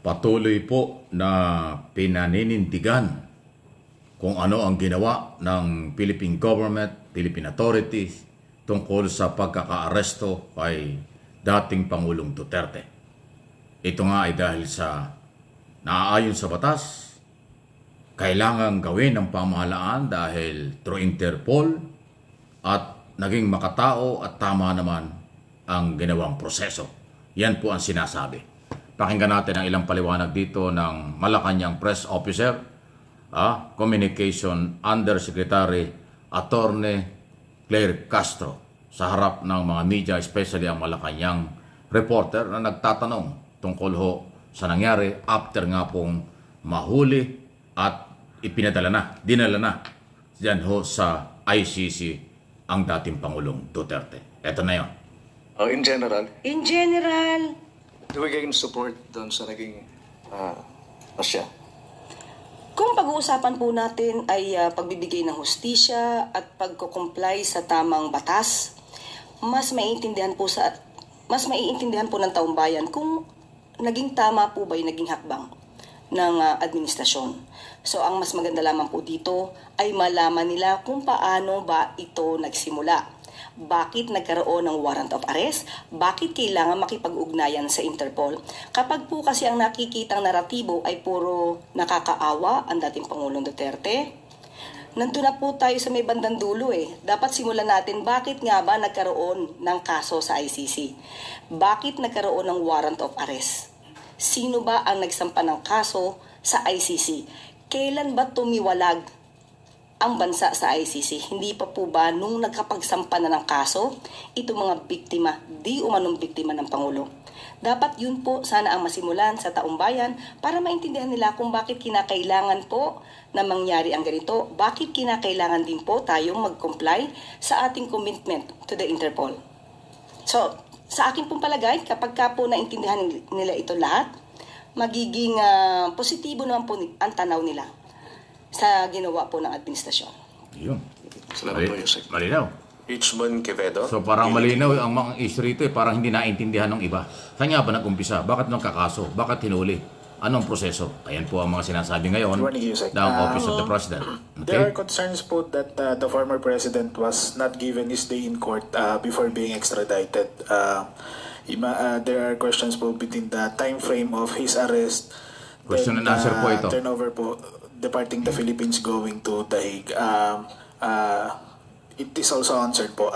Patuloy po na pinaninindigan kung ano ang ginawa ng Philippine government, Philippine authorities tungkol sa pagkakaaresto kay dating Pangulong Duterte. Ito nga ay dahil sa naaayon sa batas, kailangan gawin ng pamahalaan dahil through Interpol at naging makatao at tama naman ang ginawang proseso. Yan po ang sinasabi. Pakinggan natin ang ilang paliwanag dito ng Malacanang Press Officer, Communication Undersecretary Attorney Claire Castro sa harap ng mga media, especially ang Malacanang reporter na nagtatanong tungkol ho sa nangyari after nga pong mahuli at dinala na diyan ho sa ICC ang dating Pangulong Duterte. Eto na yun. In general, Bigay support doon sa naging asya. Kung pag-uusapan po natin ay pagbibigay ng hustisya at pagko-comply sa tamang batas, mas maiintindihan po ng taong bayan kung naging tama po ba yung naging hakbang ng administrasyon. So ang mas maganda lamang po dito ay malaman nila kung paano ba ito nagsimula. Bakit nagkaroon ng warrant of arrest? Bakit kailangan makipag-ugnayan sa Interpol? Kapag po kasi ang nakikitang naratibo ay puro nakakaawa ang dating Pangulong Duterte, nandun na po tayo sa may bandang dulo eh. Dapat simulan natin bakit nga ba nagkaroon ng kaso sa ICC? Bakit nagkaroon ng warrant of arrest? Sino ba ang nagsampa ng kaso sa ICC? Kailan ba tumiwalag ang bansa sa ICC? Hindi pa po ba nung nagkapagsampa na ng kaso, ito mga biktima, di umanong biktima ng Pangulo? Dapat yun po sana ang masimulan sa taong bayan para maintindihan nila kung bakit kinakailangan po na mangyari ang ganito, bakit kinakailangan din po tayong mag-comply sa ating commitment to the Interpol. So, sa akin pong palagay, kapag ka po naintindihan nila ito lahat, magiging positibo naman po ang tanaw nila sa ginawa po ng administrasyon. Yun. Salamat po, Yusek. Malinaw. Richmond Quevedo. So parang malinaw ang mga issue rito parang hindi naintindihan ng iba. Saan nga ba nag-umpisa? Bakit nagkakaso? Bakit hinuli? Anong proseso? Ayan po ang mga sinasabi ngayon ng Office of the President. Okay? There are concerns po that the former president was not given his day in court before being extradited. There are questions po between the time frame of his arrest, question and answer po ito. Turnover po, departing the Philippines going to The Hague. It is also answered po.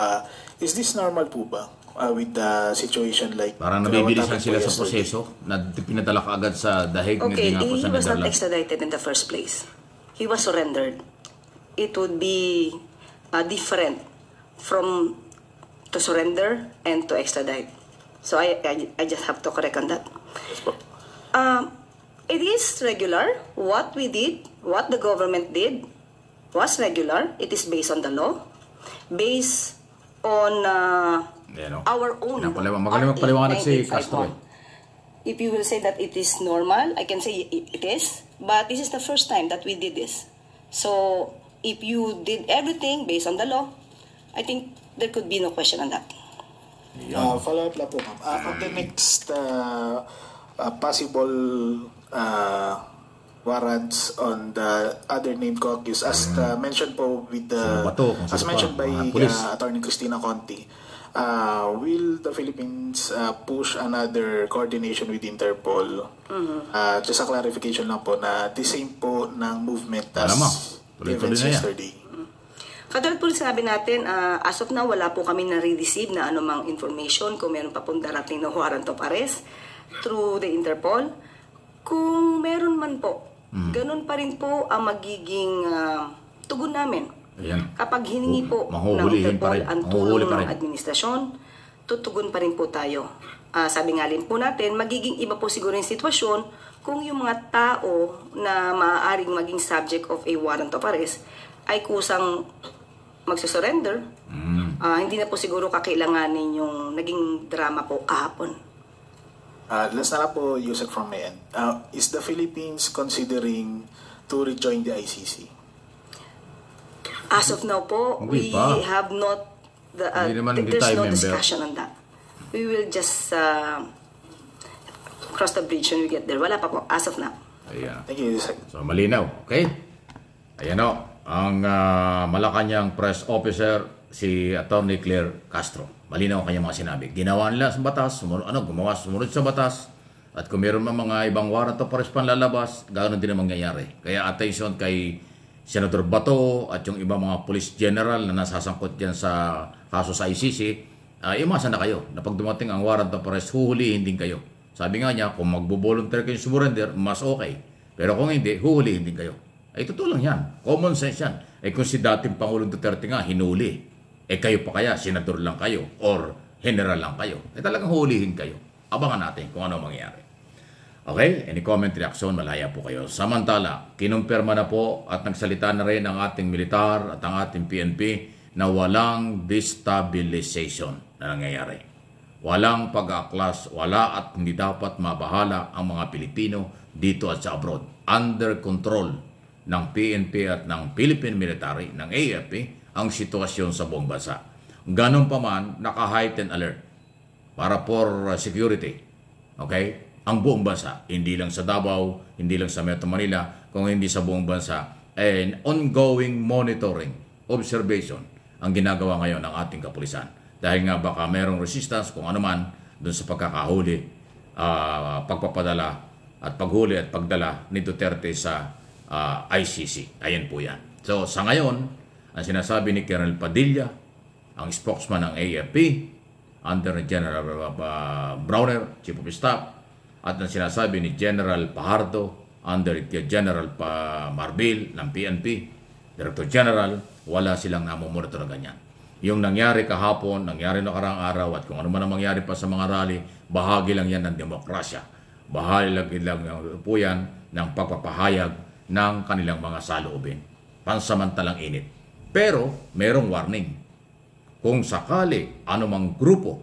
Is this normal po ba with the situation like... Parang nabibilisan sila sa proseso na pinadala ka agad sa The Hague. Okay, he was not extradited in the first place. He was surrendered. It would be different from to surrender and to extradite. So I just have to correct on that. Yes po. It is regular. What we did, what the government did was regular. It is based on the law, based on our own. Magaling magpaliwanag si Castro. If you will say that it is normal, I can say it is. But this is the first time that we did this. So if you did everything based on the law, I think there could be no question on that. Follow-up lang po, ma'am. On the next possible warrants on the other named caucus, as mentioned po with the, as mentioned by Attorney Cristina Conti, will the Philippines push another coordination with Interpol? Just a clarification lang po na the same po ng movement as events yesterday. Katulad po sabi natin, as of now, wala po kami na-receive na anumang information kung meron pa pong darating na warrant of arrest through the Interpol. Kung meron man po, ganun pa rin po ang magiging tugon namin. Ayan. Kapag hiningi po ng Interpol ang tulong ng administrasyon, tutugon pa rin po tayo. Sabi nga rin po natin, magiging iba po siguro yung sitwasyon kung yung mga tao na maaaring maging subject of a warrant of arrest ay kusang magsusurrender. Hindi na po siguro kakailanganin yung naging drama po kahapon. Last na lang po, Yusek, from my end. Is the Philippines considering to rejoin the ICC? As of now po, we have not, there's no discussion on that. We will just cross the bridge when we get there. Wala pa po, as of now. Ayan. Thank you, Sec. So, malinaw. Okay? Ayan o. Ang Malacanang press officer, si Attorney Claire Castro. Malinaw ang kanyang mga sinabi. Ginawa nila sa batas, sumunod sa batas. At kung meron mga ibang warrant of arrest panlalabas, ganoon din ang mangyayari. Kaya attention kay Senator Bato at yung ibang mga police general na nasasangkot dyan sa kaso sa ICC, imasa na kayo na pag dumating ang warrant of arrest, huhulihin din kayo. Sabi nga niya, kung magbo-volunteer kayo surrender, mas okay. Pero kung hindi, huhulihin din kayo. Ay, totoo lang yan. Common sense yan. Kung si dating Pangulong Duterte nga, hinuli. Kayo pa kaya, senador lang kayo or general lang kayo. Talagang huhulihin kayo. Abangan natin kung ano mangyayari. Okay? Any comment, reaction, malaya po kayo. Samantala, kinumpirma na po at nagsalita na rin ang ating militar at ang ating PNP na walang destabilization na nangyayari. Walang pag-aaklas, wala at hindi dapat mabahala ang mga Pilipino dito at sa abroad. Under control ng PNP at ng Philippine Military, ng AFP, ang sitwasyon sa buong bansa. Ganun pa man, naka-heightened alert para for security. Okay? Ang buong bansa, hindi lang sa Davao, hindi lang sa Metro Manila, kung hindi sa buong bansa. And ongoing monitoring, observation, ang ginagawa ngayon ng ating kapulisan. Dahil nga baka merong resistance, kung ano man, dun sa pagkakahuli, pagpapadala, at paghuli at pagdala ni Duterte sa ICC. Ayan po yan. So sa ngayon, ang sinasabi ni Colonel Padilla, ang spokesman ng AFP, under General Browner, Chief of Staff, at ang sinasabi ni General Pajardo, under General Marbil ng PNP, Director General, wala silang namumonitor na ganyan. Yung nangyari kahapon, nangyari nakaraang araw, at kung ano man ang mangyari pa sa mga rally, bahagi lang yan ng demokrasya. Bahagi lang po yan ng pagpapahayag ng kanilang mga saloobin. Pansamantalang init. Pero, merong warning. Kung sakali anumang grupo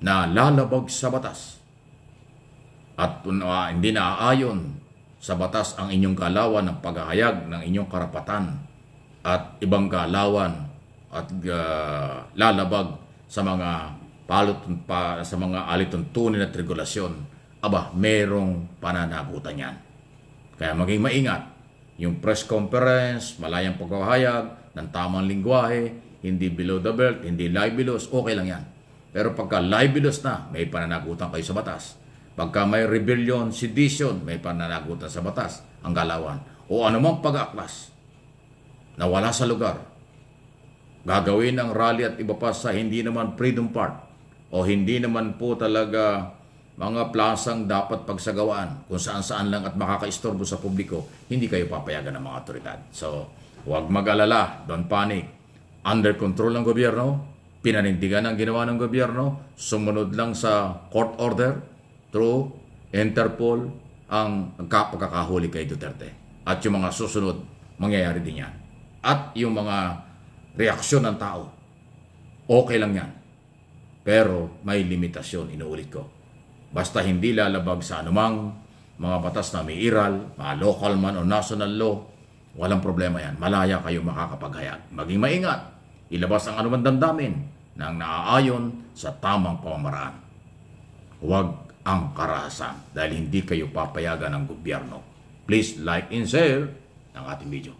na lalabag sa batas at hindi naaayon sa batas ang inyong galawan ng paghahayag ng inyong karapatan at ibang galawan at lalabag sa mga sa mga alituntunin at regulasyon, merong pananagutan yan. Kaya maging maingat. Yung press conference, malayang paghahayag ng tamang lingwahe, hindi below the belt, hindi libelous, okay lang yan. Pero pagka libelous na, may pananagutan kayo sa batas. Pagka may rebellion, sedition, may pananagutan sa batas, ang galawan. O anumang pag-aaklas na wala sa lugar, gagawin ng rally at iba pa sa hindi naman Freedom Park o hindi naman po talaga mga plasang dapat pagsagawaan kung saan-saan lang at makakaistorbo sa publiko, hindi kayo papayagan ng mga otoridad. So, huwag mag-alala, don't panic. Under control ng gobyerno, pinanindigan ang ginawa ng gobyerno, sumunod lang sa court order through Interpol ang pagkakahuli kay Duterte. At yung mga susunod, mangyayari din yan. At yung mga reaksyon ng tao, okay lang yan. Pero may limitasyon, inuulit ko. Basta hindi lalabag sa anumang mga batas na may iral, mga local man o national law, walang problema yan. Malaya kayo makakapaghayag. Maging maingat. Ilabas ang anumang damdamin na naaayon sa tamang pamamaraan. Huwag ang karahasan dahil hindi kayo papayagan ng gobyerno. Please like and share ang ating video.